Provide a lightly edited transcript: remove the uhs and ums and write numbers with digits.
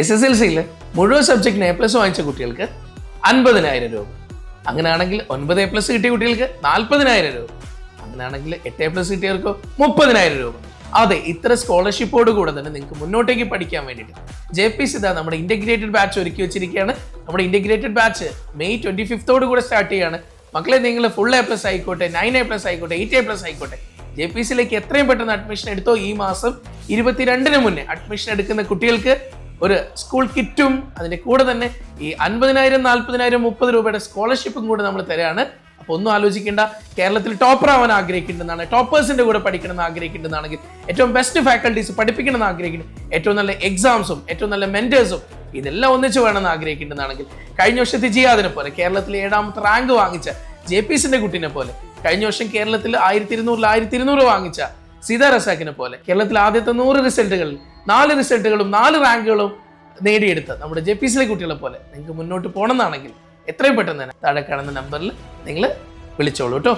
SSLC മുഴുവൻ സബ്ജക്റ്റിന് A+ വാങ്ങിച്ച കുട്ടികൾക്ക് 50,000 രൂപ. അങ്ങനെയാണെങ്കിൽ 9A+ കിട്ടിയ കുട്ടികൾക്ക് 40,000 രൂപ. അങ്ങനെയാണെങ്കിൽ 8A+ കിട്ടിയവർക്ക് 30,000 രൂപ. അതെ, ഇത്ര സ്കോളർഷിപ്പോട് കൂടെ തന്നെ നിങ്ങൾക്ക് മുന്നോട്ടേക്ക് പഠിക്കാൻ വേണ്ടിയിട്ട് JPC നമ്മുടെ ഇന്റഗ്രേറ്റഡ് ബാച്ച് ഒരുക്കി വെച്ചിരിക്കുകയാണ്. നമ്മുടെ ഇന്റഗ്രേറ്റഡ് ബാച്ച് May 25 കൂടെ സ്റ്റാർട്ട് ചെയ്യാണ്. മക്കളെ, നിങ്ങൾ ഫുൾ A+ ആയിക്കോട്ടെ, 9A+ ആയിക്കോട്ടെ, 8A+ ആയിക്കോട്ടെ, JPCയിലേക്ക് എത്രയും പെട്ടെന്ന് അഡ്മിഷൻ എടുത്തോ. ഈ മാസം 22-ന് മുന്നേ അഡ്മിഷൻ എടുക്കുന്ന കുട്ടികൾക്ക് ഒരു സ്കൂൾ കിറ്റും അതിന്റെ കൂടെ തന്നെ ഈ 50,000, 40,000, 30 രൂപയുടെ സ്കോളർഷിപ്പും കൂടെ നമ്മൾ തരാണ്. അപ്പോൾ ഒന്നും ആലോചിക്കേണ്ട. കേരളത്തിൽ ടോപ്പർ ആവാൻ ആഗ്രഹിക്കുന്നതാണ്, ടോപ്പേഴ്സിന്റെ കൂടെ പഠിക്കണമെന്ന് ആഗ്രഹിക്കുന്നതാണെങ്കിൽ, ഏറ്റവും ബെസ്റ്റ് ഫാക്കൽറ്റീസ് പഠിപ്പിക്കണമെന്ന് ആഗ്രഹിക്കുന്നു, ഏറ്റവും നല്ല എക്സാംസും ഏറ്റവും നല്ല മെന്റേഴ്സും ഇതെല്ലാം ഒന്നിച്ച് വേണമെന്ന് ആഗ്രഹിക്കുന്നതാണെങ്കിൽ, കഴിഞ്ഞ വർഷത്തെ ജിയാദിനെ പോലെ കേരളത്തിൽ 7ാമത്തെ റാങ്ക് വാങ്ങിച്ച JPCന്റെ കുട്ടീനെ പോലെ, കഴിഞ്ഞ വർഷം കേരളത്തിൽ 1200 വാങ്ങിച്ച സീതാ റസാക്കിനെ പോലെ, കേരളത്തിൽ ആദ്യത്തെ 100 റിസൾട്ടുകളിൽ 4 റിസൾട്ടുകളും 4 റാങ്കുകളും നേടിയെടുത്ത നമ്മുടെ JPCയിലെ കുട്ടികളെ പോലെ നിങ്ങൾക്ക് മുന്നോട്ട് പോകണമെന്നാണെങ്കിൽ എത്രയും പെട്ടെന്ന് തന്നെ താഴെ കാണുന്ന നമ്പറിൽ നിങ്ങൾ വിളിച്ചോളൂ കേട്ടോ.